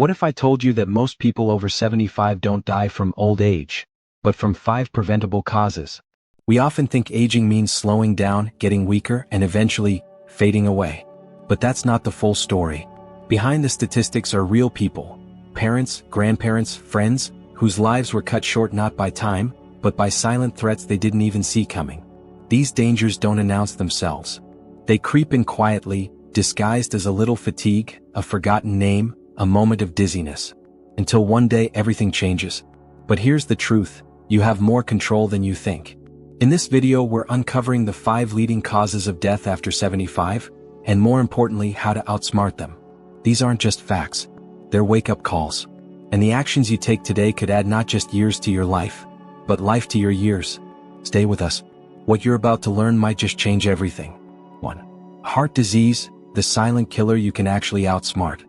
What if I told you that most people over 75 don't die from old age, but from 5 preventable causes? We often think aging means slowing down, getting weaker, and eventually fading away. But that's not the full story. Behind the statistics are real people, parents, grandparents, friends, whose lives were cut short not by time, but by silent threats they didn't even see coming. These dangers don't announce themselves. They creep in quietly, disguised as a little fatigue, a forgotten name, a moment of dizziness. Until one day everything changes. But here's the truth, you have more control than you think. In this video we're uncovering the 5 leading causes of death after 75, and more importantly how to outsmart them. These aren't just facts, they're wake-up calls. And the actions you take today could add not just years to your life, but life to your years. Stay with us. What you're about to learn might just change everything. 1. Heart disease, the silent killer you can actually outsmart.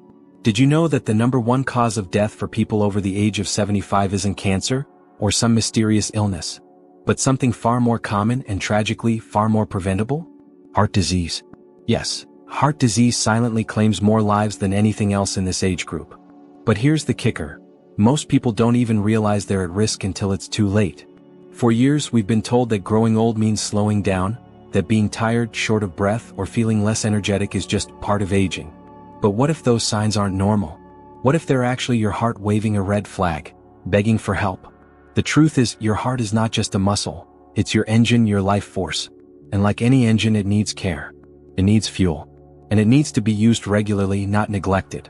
Did you know that the #1 cause of death for people over the age of 75 isn't cancer, or some mysterious illness, but something far more common and tragically far more preventable? Heart disease. Yes, heart disease silently claims more lives than anything else in this age group. But here's the kicker. Most people don't even realize they're at risk until it's too late. For years we've been told that growing old means slowing down, that being tired, short of breath, or feeling less energetic is just part of aging. But what if those signs aren't normal? What if they're actually your heart waving a red flag, begging for help? The truth is, your heart is not just a muscle, it's your engine, your life force. And like any engine, it needs care. It needs fuel. And it needs to be used regularly, not neglected.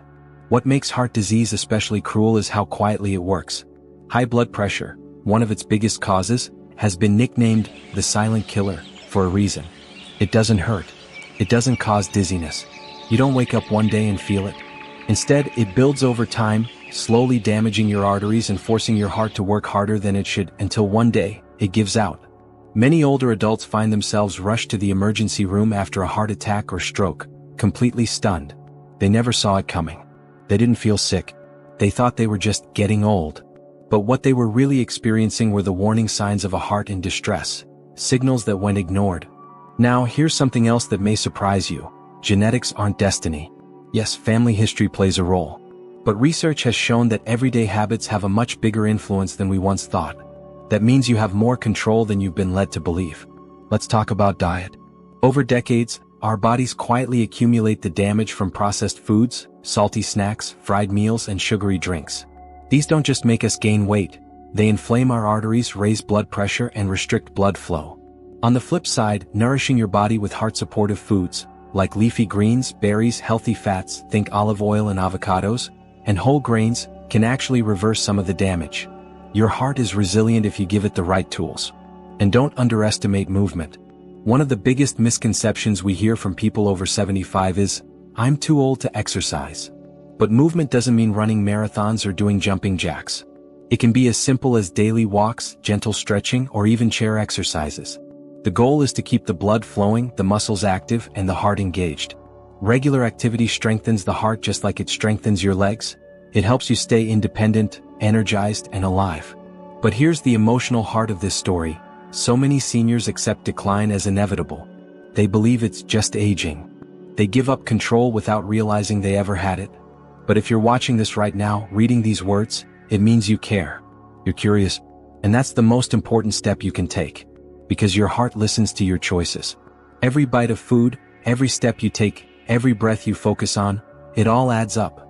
What makes heart disease especially cruel is how quietly it works. High blood pressure, one of its biggest causes, has been nicknamed the silent killer for a reason. It doesn't hurt. It doesn't cause dizziness. You don't wake up one day and feel it. Instead, it builds over time, slowly damaging your arteries and forcing your heart to work harder than it should until one day, it gives out. Many older adults find themselves rushed to the emergency room after a heart attack or stroke, completely stunned. They never saw it coming. They didn't feel sick. They thought they were just getting old. But what they were really experiencing were the warning signs of a heart in distress, signals that went ignored. Now, here's something else that may surprise you. Genetics aren't destiny. Yes, family history plays a role. But research has shown that everyday habits have a much bigger influence than we once thought. That means you have more control than you've been led to believe. Let's talk about diet. Over decades, our bodies quietly accumulate the damage from processed foods, salty snacks, fried meals, and sugary drinks. These don't just make us gain weight, they inflame our arteries, raise blood pressure, and restrict blood flow. On the flip side, nourishing your body with heart-supportive foods, like leafy greens, berries, healthy fats, think olive oil and avocados, and whole grains, can actually reverse some of the damage. Your heart is resilient if you give it the right tools. And don't underestimate movement. One of the biggest misconceptions we hear from people over 75 is, "I'm too old to exercise." But movement doesn't mean running marathons or doing jumping jacks. It can be as simple as daily walks, gentle stretching, or even chair exercises. The goal is to keep the blood flowing, the muscles active, and the heart engaged. Regular activity strengthens the heart just like it strengthens your legs. It helps you stay independent, energized, and alive. But here's the emotional heart of this story. So many seniors accept decline as inevitable. They believe it's just aging. They give up control without realizing they ever had it. But if you're watching this right now, reading these words, it means you care. You're curious. And that's the most important step you can take. Because your heart listens to your choices. Every bite of food, every step you take, every breath you focus on, it all adds up.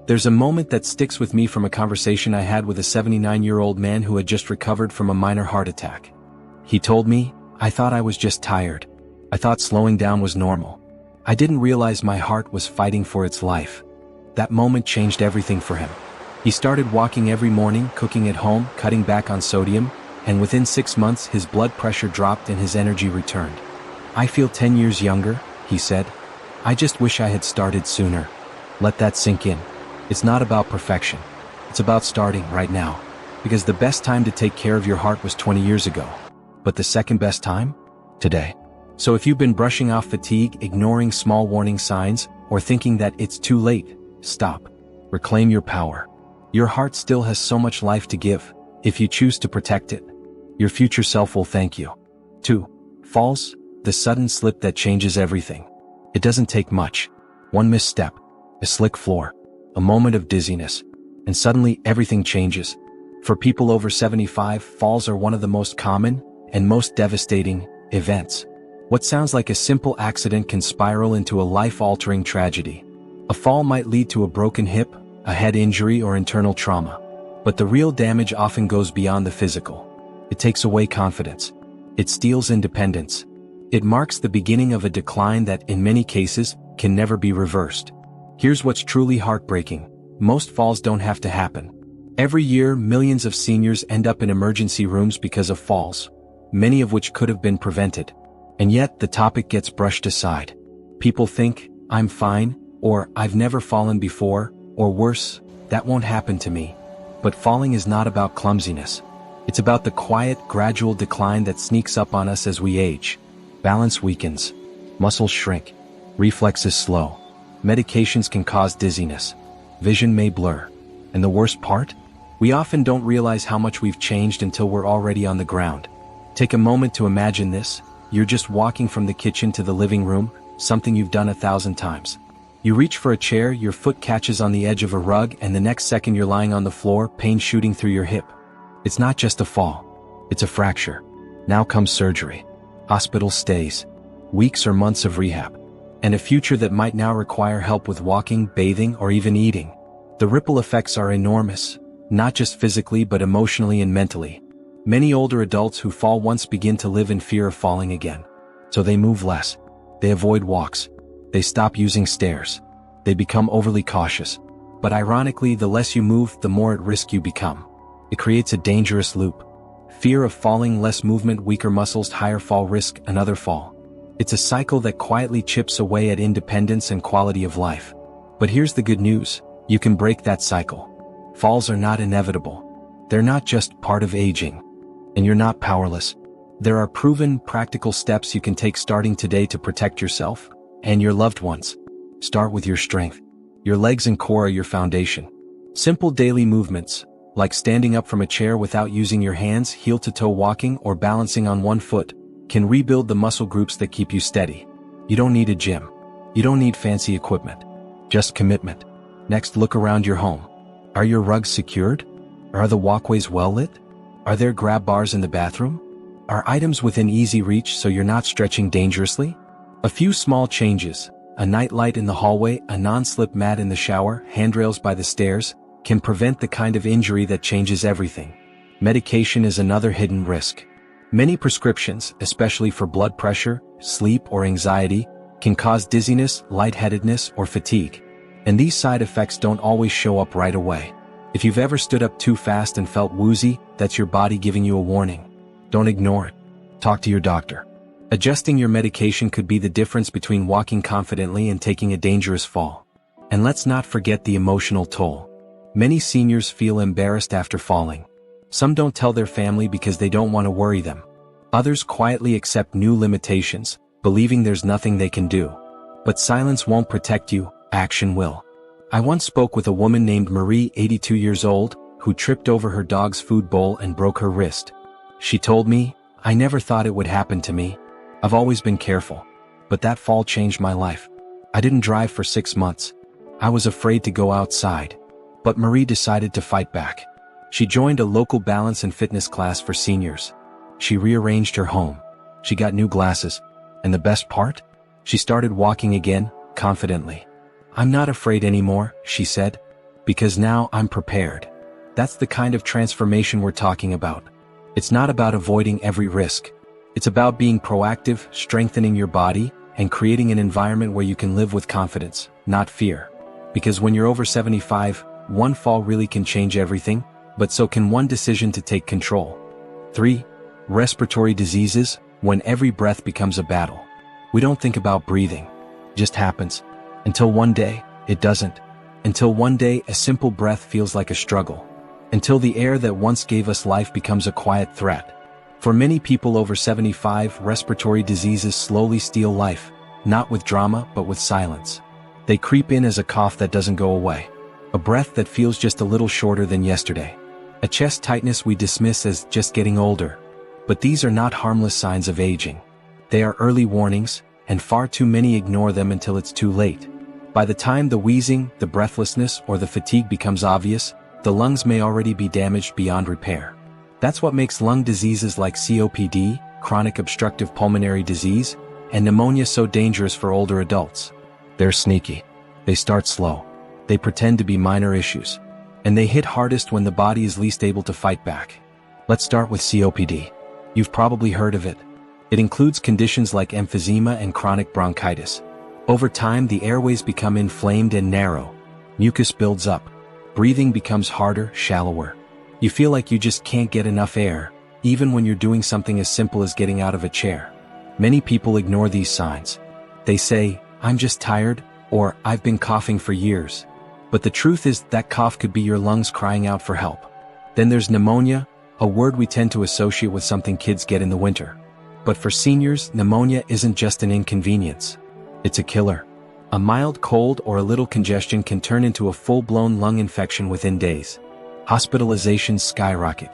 There's a moment that sticks with me from a conversation I had with a 79-year-old man who had just recovered from a minor heart attack. He told me, "I thought I was just tired. I thought slowing down was normal. I didn't realize my heart was fighting for its life." That moment changed everything for him. He started walking every morning, cooking at home, cutting back on sodium, and within 6 months his blood pressure dropped and his energy returned. "I feel 10 years younger," he said. "I just wish I had started sooner." Let that sink in. It's not about perfection. It's about starting right now. Because the best time to take care of your heart was 20 years ago. But the second best time? Today. So if you've been brushing off fatigue, ignoring small warning signs, or thinking that it's too late, stop. Reclaim your power. Your heart still has so much life to give. If you choose to protect it, your future self will thank you. 2. Falls, the sudden slip that changes everything. It doesn't take much. One misstep, a slick floor, a moment of dizziness, and suddenly everything changes. For people over 75, falls are one of the most common and most devastating events. What sounds like a simple accident can spiral into a life-altering tragedy. A fall might lead to a broken hip, a head injury, or internal trauma. But the real damage often goes beyond the physical. It takes away confidence. It steals independence. It marks the beginning of a decline that, in many cases, can never be reversed. Here's what's truly heartbreaking. Most falls don't have to happen. Every year, millions of seniors end up in emergency rooms because of falls, many of which could have been prevented. And yet, the topic gets brushed aside. People think, "I'm fine," or "I've never fallen before," or worse, "That won't happen to me." But falling is not about clumsiness. It's about the quiet, gradual decline that sneaks up on us as we age. Balance weakens. Muscles shrink. Reflexes slow. Medications can cause dizziness. Vision may blur. And the worst part? We often don't realize how much we've changed until we're already on the ground. Take a moment to imagine this. You're just walking from the kitchen to the living room, something you've done 1,000 times. You reach for a chair, your foot catches on the edge of a rug, and the next second you're lying on the floor, pain shooting through your hip. It's not just a fall. It's a fracture. Now comes surgery. Hospital stays. Weeks or months of rehab. And a future that might now require help with walking, bathing, or even eating. The ripple effects are enormous, not just physically but emotionally and mentally. Many older adults who fall once begin to live in fear of falling again. So they move less. They avoid walks. They stop using stairs. They become overly cautious. But ironically, the less you move, the more at risk you become. It creates a dangerous loop. Fear of falling, less movement, weaker muscles, higher fall risk, another fall. It's a cycle that quietly chips away at independence and quality of life. But here's the good news. You can break that cycle. Falls are not inevitable. They're not just part of aging. And you're not powerless. There are proven, practical steps you can take starting today to protect yourself and your loved ones. Start with your strength. Your legs and core are your foundation. Simple daily movements, like standing up from a chair without using your hands, heel-to-toe walking, or balancing on one foot, can rebuild the muscle groups that keep you steady. You don't need a gym. You don't need fancy equipment. Just commitment. Next, look around your home. Are your rugs secured? Are the walkways well lit? Are there grab bars in the bathroom? Are items within easy reach so you're not stretching dangerously? A few small changes, a night light in the hallway, a non-slip mat in the shower, handrails by the stairs, can prevent the kind of injury that changes everything. Medication is another hidden risk. Many prescriptions, especially for blood pressure, sleep, or anxiety, can cause dizziness, lightheadedness, or fatigue. And these side effects don't always show up right away. If you've ever stood up too fast and felt woozy, that's your body giving you a warning. Don't ignore it. Talk to your doctor. Adjusting your medication could be the difference between walking confidently and taking a dangerous fall. And let's not forget the emotional toll. Many seniors feel embarrassed after falling. Some don't tell their family because they don't want to worry them. Others quietly accept new limitations, believing there's nothing they can do. But silence won't protect you, action will. I once spoke with a woman named Marie, 82 years old, who tripped over her dog's food bowl and broke her wrist. She told me, "I never thought it would happen to me. I've always been careful. But that fall changed my life. I didn't drive for 6 months. I was afraid to go outside." But Marie decided to fight back. She joined a local balance and fitness class for seniors. She rearranged her home. She got new glasses. And the best part? She started walking again, confidently. "I'm not afraid anymore," she said, "because now I'm prepared." That's the kind of transformation we're talking about. It's not about avoiding every risk. It's about being proactive, strengthening your body, and creating an environment where you can live with confidence, not fear. Because when you're over 75, one fall really can change everything, but so can one decision to take control. 3. Respiratory diseases, when every breath becomes a battle. We don't think about breathing. It just happens. Until one day, it doesn't. Until one day, a simple breath feels like a struggle. Until the air that once gave us life becomes a quiet threat. For many people over 75, respiratory diseases slowly steal life, not with drama but with silence. They creep in as a cough that doesn't go away. A breath that feels just a little shorter than yesterday. A chest tightness we dismiss as just getting older. But these are not harmless signs of aging. They are early warnings, and far too many ignore them until it's too late. By the time the wheezing, the breathlessness, or the fatigue becomes obvious, the lungs may already be damaged beyond repair. That's what makes lung diseases like COPD, chronic obstructive pulmonary disease, and pneumonia so dangerous for older adults. They're sneaky. They start slow. They pretend to be minor issues. And they hit hardest when the body is least able to fight back. Let's start with COPD. You've probably heard of it. It includes conditions like emphysema and chronic bronchitis. Over time, the airways become inflamed and narrow. Mucus builds up. Breathing becomes harder, shallower. You feel like you just can't get enough air, even when you're doing something as simple as getting out of a chair. Many people ignore these signs. They say, "I'm just tired," or "I've been coughing for years." But the truth is that cough could be your lungs crying out for help. Then there's pneumonia, a word we tend to associate with something kids get in the winter. But for seniors, pneumonia isn't just an inconvenience. It's a killer. A mild cold or a little congestion can turn into a full-blown lung infection within days. Hospitalizations skyrocket.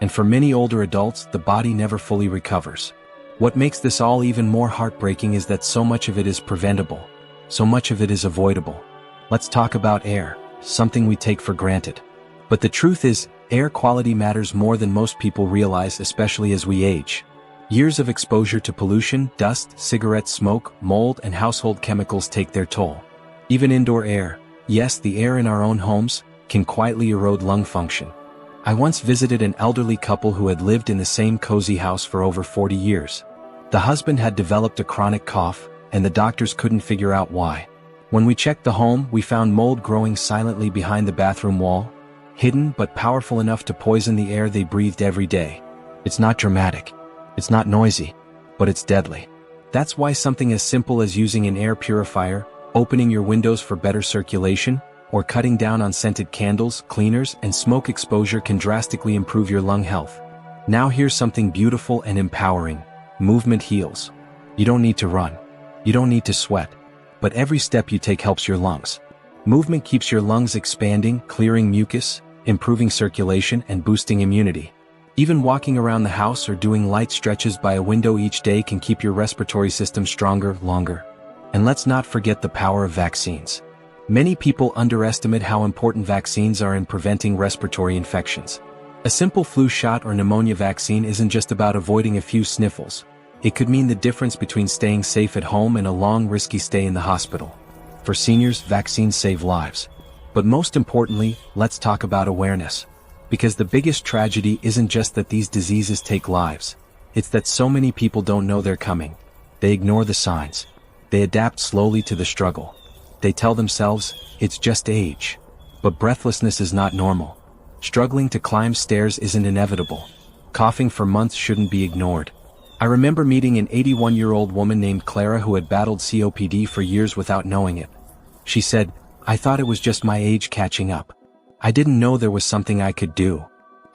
And for many older adults, the body never fully recovers. What makes this all even more heartbreaking is that so much of it is preventable. So much of it is avoidable. Let's talk about air, something we take for granted. But the truth is, air quality matters more than most people realize, especially as we age. Years of exposure to pollution, dust, cigarette smoke, mold, and household chemicals take their toll. Even indoor air, yes, the air in our own homes, can quietly erode lung function. I once visited an elderly couple who had lived in the same cozy house for over 40 years. The husband had developed a chronic cough, and the doctors couldn't figure out why. When we checked the home, we found mold growing silently behind the bathroom wall, hidden but powerful enough to poison the air they breathed every day. It's not dramatic. It's not noisy, but it's deadly. That's why something as simple as using an air purifier, opening your windows for better circulation, or cutting down on scented candles, cleaners, and smoke exposure can drastically improve your lung health. Now here's something beautiful and empowering. Movement heals. You don't need to run. You don't need to sweat. But every step you take helps your lungs. Movement keeps your lungs expanding, clearing mucus, improving circulation, and boosting immunity. Even walking around the house or doing light stretches by a window each day can keep your respiratory system stronger, longer. And let's not forget the power of vaccines. Many people underestimate how important vaccines are in preventing respiratory infections. A simple flu shot or pneumonia vaccine isn't just about avoiding a few sniffles. It could mean the difference between staying safe at home and a long, risky stay in the hospital. For seniors, vaccines save lives. But most importantly, let's talk about awareness. Because the biggest tragedy isn't just that these diseases take lives. It's that so many people don't know they're coming. They ignore the signs. They adapt slowly to the struggle. They tell themselves, it's just age. But breathlessness is not normal. Struggling to climb stairs isn't inevitable. Coughing for months shouldn't be ignored. I remember meeting an 81-year-old woman named Clara who had battled COPD for years without knowing it. She said, "I thought it was just my age catching up. I didn't know there was something I could do."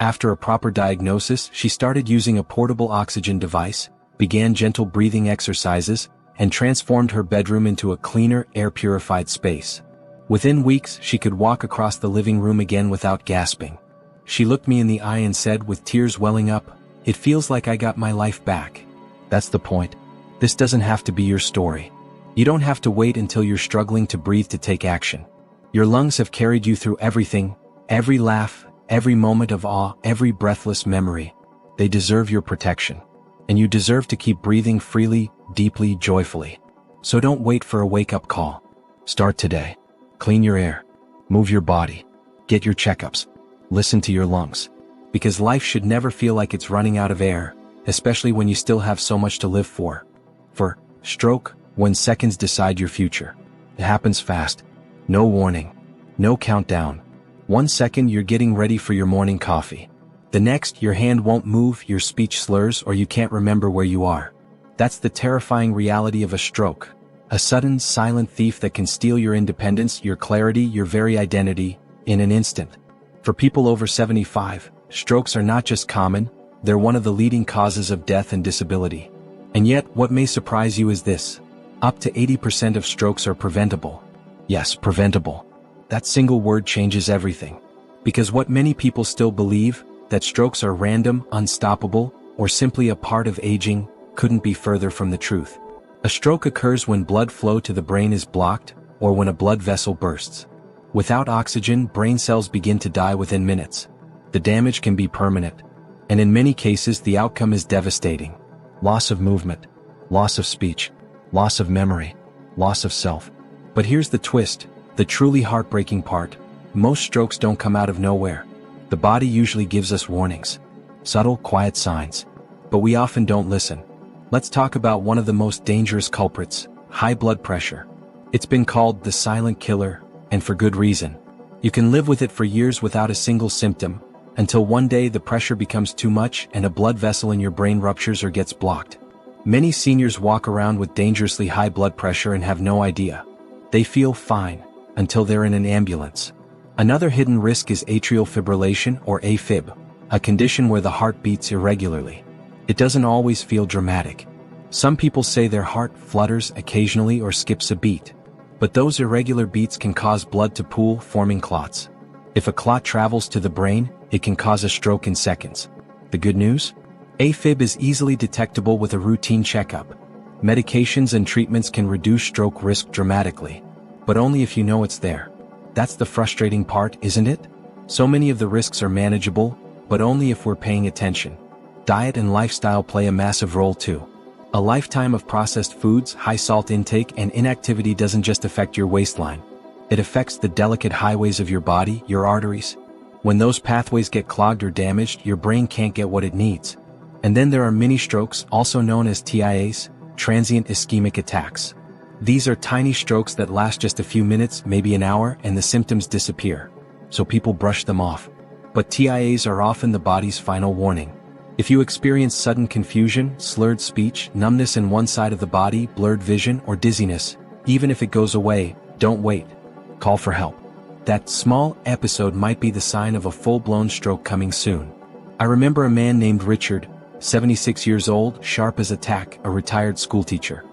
After a proper diagnosis, she started using a portable oxygen device, began gentle breathing exercises, and transformed her bedroom into a cleaner, air-purified space. Within weeks, she could walk across the living room again without gasping. She looked me in the eye and said, with tears welling up, "It feels like I got my life back." That's the point. This doesn't have to be your story. You don't have to wait until you're struggling to breathe to take action. Your lungs have carried you through everything, every laugh, every moment of awe, every breathless memory. They deserve your protection. And you deserve to keep breathing freely, deeply, joyfully. So don't wait for a wake-up call. Start today. Clean your air. Move your body. Get your checkups. Listen to your lungs. Because life should never feel like it's running out of air, especially when you still have so much to live for. For stroke, when seconds decide your future. It happens fast. No warning. No countdown. 1 second you're getting ready for your morning coffee. The next, your hand won't move, your speech slurs, or you can't remember where you are. That's the terrifying reality of a stroke. A sudden, silent thief that can steal your independence, your clarity, your very identity, in an instant. For people over 75, strokes are not just common, they're one of the leading causes of death and disability. And yet, what may surprise you is this. Up to 80% of strokes are preventable. Yes, preventable. That single word changes everything. Because what many people still believe, that strokes are random, unstoppable, or simply a part of aging, couldn't be further from the truth. A stroke occurs when blood flow to the brain is blocked, or when a blood vessel bursts. Without oxygen, brain cells begin to die within minutes. The damage can be permanent. And in many cases, the outcome is devastating. Loss of movement, loss of speech, loss of memory, loss of self. But here's the twist, the truly heartbreaking part. Most strokes don't come out of nowhere. The body usually gives us warnings. Subtle, quiet signs. But we often don't listen. Let's talk about one of the most dangerous culprits, high blood pressure. It's been called the silent killer, and for good reason. You can live with it for years without a single symptom, until one day the pressure becomes too much and a blood vessel in your brain ruptures or gets blocked. Many seniors walk around with dangerously high blood pressure and have no idea. They feel fine, until they're in an ambulance. Another hidden risk is atrial fibrillation or AFib, a condition where the heart beats irregularly. It doesn't always feel dramatic. Some people say their heart flutters occasionally or skips a beat. But those irregular beats can cause blood to pool, forming clots. If a clot travels to the brain, it can cause a stroke in seconds. The good news? AFib is easily detectable with a routine checkup. Medications and treatments can reduce stroke risk dramatically, but only if you know it's there. That's the frustrating part, isn't it? So many of the risks are manageable, but only if we're paying attention. Diet and lifestyle play a massive role too. A lifetime of processed foods, high salt intake, and inactivity doesn't just affect your waistline. It affects the delicate highways of your body, your arteries. When those pathways get clogged or damaged, your brain can't get what it needs. And then there are mini strokes, also known as TIAs, transient ischemic attacks. These are tiny strokes that last just a few minutes, maybe an hour, and the symptoms disappear. So people brush them off. But TIAs are often the body's final warning. If you experience sudden confusion, slurred speech, numbness in one side of the body, blurred vision, or dizziness, even if it goes away, don't wait. Call for help. That small episode might be the sign of a full-blown stroke coming soon. I remember a man named Richard, 76 years old, sharp as a tack, a retired schoolteacher.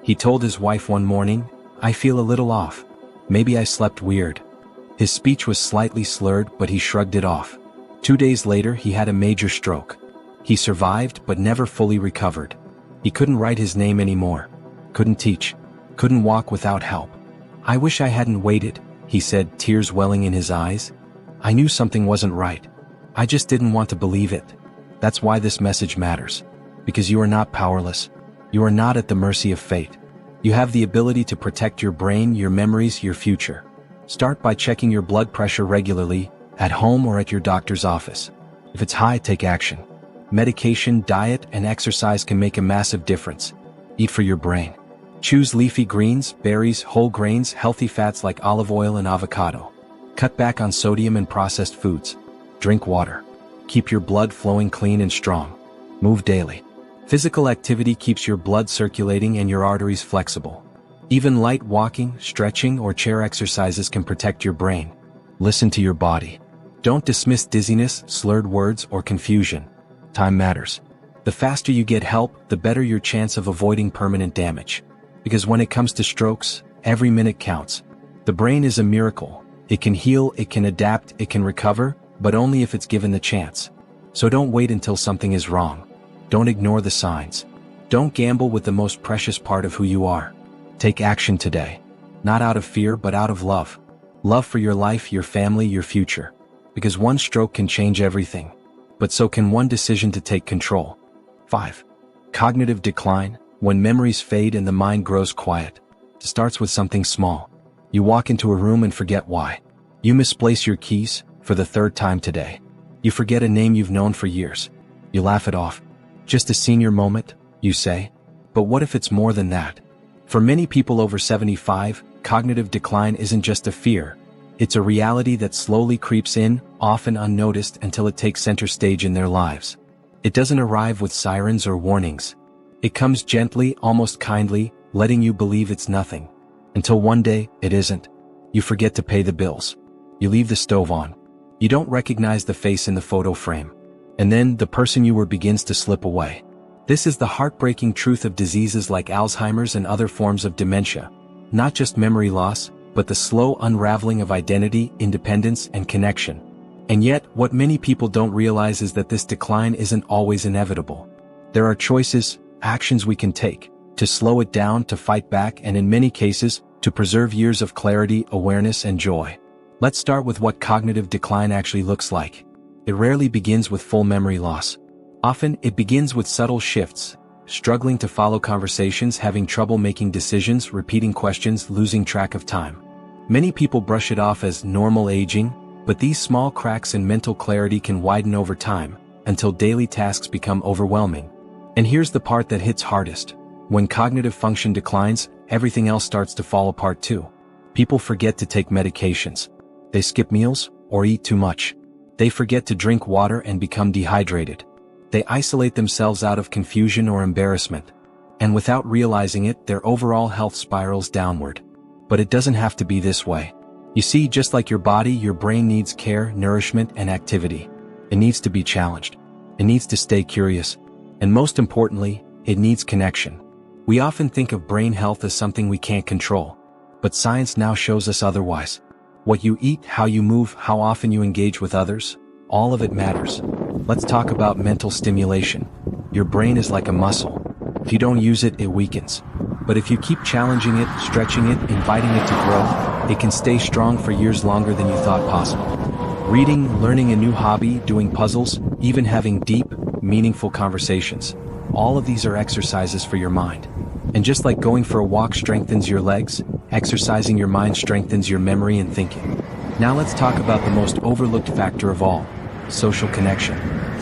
He told his wife one morning, "I feel a little off. Maybe I slept weird." His speech was slightly slurred, but he shrugged it off. 2 days later, he had a major stroke. He survived, but never fully recovered. He couldn't write his name anymore. Couldn't teach. Couldn't walk without help. "I wish I hadn't waited," he said, tears welling in his eyes. "I knew something wasn't right. I just didn't want to believe it." That's why this message matters. Because you are not powerless. You are not at the mercy of fate. You have the ability to protect your brain, your memories, your future. Start by checking your blood pressure regularly, at home or at your doctor's office. If it's high, take action. Medication, diet, and exercise can make a massive difference. Eat for your brain. Choose leafy greens, berries, whole grains, healthy fats like olive oil and avocado. Cut back on sodium and processed foods. Drink water. Keep your blood flowing clean and strong. Move daily. Physical activity keeps your blood circulating and your arteries flexible. Even light walking, stretching, or chair exercises can protect your brain. Listen to your body. Don't dismiss dizziness, slurred words, or confusion. Time matters. The faster you get help, the better your chance of avoiding permanent damage. Because when it comes to strokes, every minute counts. The brain is a miracle. It can heal, it can adapt, it can recover, but only if it's given the chance. So don't wait until something is wrong. Don't ignore the signs. Don't gamble with the most precious part of who you are. Take action today. Not out of fear, but out of love. Love for your life, your family, your future. Because one stroke can change everything. But so can one decision to take control. 5. Cognitive decline, when memories fade and the mind grows quiet. It starts with something small. You walk into a room and forget why. You misplace your keys, for the 3rd time today. You forget a name you've known for years. You laugh it off. Just a senior moment, you say. But what if it's more than that? For many people over 75, cognitive decline isn't just a fear. It's a reality that slowly creeps in, often unnoticed until it takes center stage in their lives. It doesn't arrive with sirens or warnings. It comes gently, almost kindly, letting you believe it's nothing. Until one day, it isn't. You forget to pay the bills. You leave the stove on. You don't recognize the face in the photo frame. And then, the person you were begins to slip away. This is the heartbreaking truth of diseases like Alzheimer's and other forms of dementia. Not just memory loss, but the slow unraveling of identity, independence, and connection. And yet, what many people don't realize is that this decline isn't always inevitable. There are choices, actions we can take, to slow it down, to fight back, and in many cases, to preserve years of clarity, awareness, and joy. Let's start with what cognitive decline actually looks like. It rarely begins with full memory loss. Often, it begins with subtle shifts, struggling to follow conversations, having trouble making decisions, repeating questions, losing track of time. Many people brush it off as normal aging, but these small cracks in mental clarity can widen over time, until daily tasks become overwhelming. And here's the part that hits hardest. When cognitive function declines, everything else starts to fall apart too. People forget to take medications. They skip meals, or eat too much. They forget to drink water and become dehydrated. They isolate themselves out of confusion or embarrassment. And without realizing it, their overall health spirals downward. But it doesn't have to be this way. You see, just like your body, your brain needs care, nourishment, and activity. It needs to be challenged. It needs to stay curious. And most importantly, it needs connection. We often think of brain health as something we can't control. But science now shows us otherwise. What you eat, how you move, how often you engage with others, all of it matters. Let's talk about mental stimulation. Your brain is like a muscle. If you don't use it, it weakens. But if you keep challenging it, stretching it, inviting it to grow, it can stay strong for years longer than you thought possible. Reading, learning a new hobby, doing puzzles, even having deep, meaningful conversations. All of these are exercises for your mind. And just like going for a walk strengthens your legs, exercising your mind strengthens your memory and thinking. Now let's talk about the most overlooked factor of all, social connection.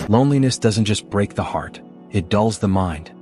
Loneliness doesn't just break the heart, it dulls the mind.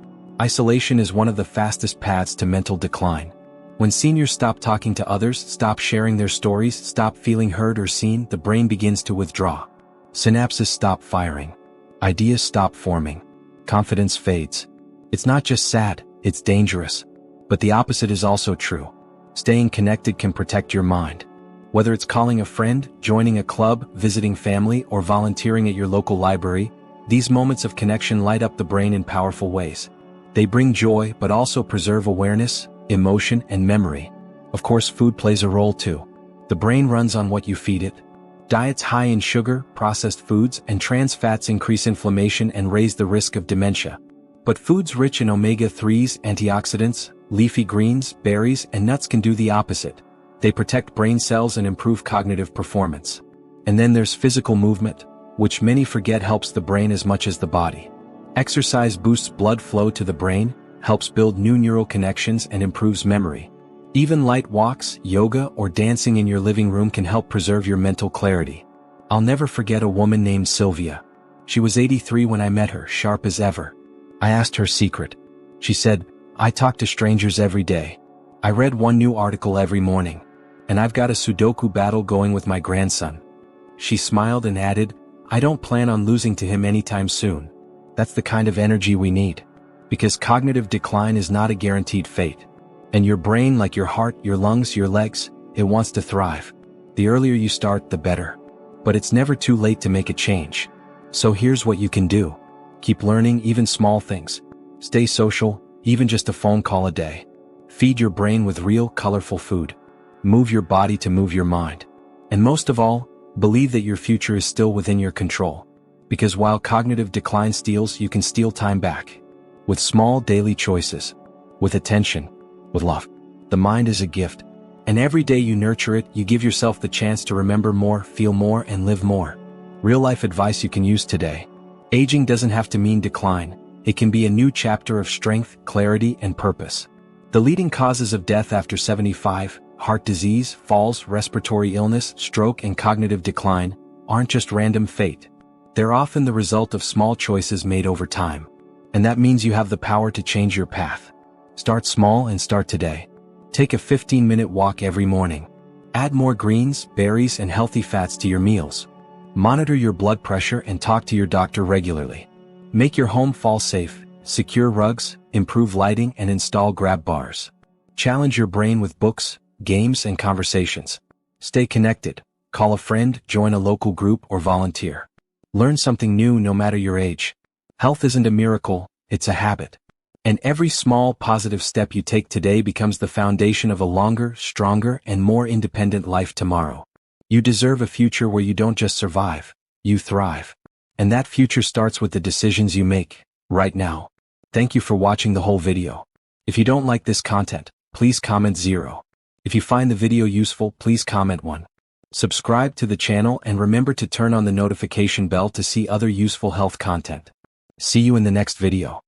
Isolation is one of the fastest paths to mental decline. When seniors stop talking to others, stop sharing their stories, stop feeling heard or seen, the brain begins to withdraw. Synapses stop firing. Ideas stop forming. Confidence fades. It's not just sad, it's dangerous. But the opposite is also true. Staying connected can protect your mind. Whether it's calling a friend, joining a club, visiting family, or volunteering at your local library, these moments of connection light up the brain in powerful ways. They bring joy but also preserve awareness, emotion, and memory. Of course, food plays a role too. The brain runs on what you feed it. Diets high in sugar, processed foods, and trans fats increase inflammation and raise the risk of dementia. But foods rich in omega-3s, antioxidants, leafy greens, berries, and nuts can do the opposite. They protect brain cells and improve cognitive performance. And then there's physical movement, which many forget helps the brain as much as the body. Exercise boosts blood flow to the brain, helps build new neural connections, and improves memory. Even light walks, yoga, or dancing in your living room can help preserve your mental clarity. I'll never forget a woman named Sylvia. She was 83 when I met her, sharp as ever. I asked her secret. She said, "I talk to strangers every day. I read one new article every morning. And I've got a Sudoku battle going with my grandson." She smiled and added, "I don't plan on losing to him anytime soon." That's the kind of energy we need. Because cognitive decline is not a guaranteed fate. And your brain, like your heart, your lungs, your legs, it wants to thrive. The earlier you start, the better. But it's never too late to make a change. So here's what you can do. Keep learning, even small things. Stay social, even just a phone call a day. Feed your brain with real, colorful food. Move your body to move your mind. And most of all, believe that your future is still within your control. Because while cognitive decline steals, you can steal time back. With small daily choices. With attention. With love. The mind is a gift. And every day you nurture it, you give yourself the chance to remember more, feel more, and live more. Real-life advice you can use today. Aging doesn't have to mean decline. It can be a new chapter of strength, clarity, and purpose. The leading causes of death after 75, heart disease, falls, respiratory illness, stroke, and cognitive decline, aren't just random fate. They're often the result of small choices made over time. And that means you have the power to change your path. Start small and start today. Take a 15-minute walk every morning. Add more greens, berries, and healthy fats to your meals. Monitor your blood pressure and talk to your doctor regularly. Make your home fall safe, secure rugs, improve lighting, and install grab bars. Challenge your brain with books, games, and conversations. Stay connected. Call a friend, join a local group, or volunteer. Learn something new no matter your age. Health isn't a miracle, it's a habit. And every small positive step you take today becomes the foundation of a longer, stronger, and more independent life tomorrow. You deserve a future where you don't just survive, you thrive. And that future starts with the decisions you make, right now. Thank you for watching the whole video. If you don't like this content, please comment 0. If you find the video useful, please comment 1. Subscribe to the channel and remember to turn on the notification bell to see other useful health content. See you in the next video.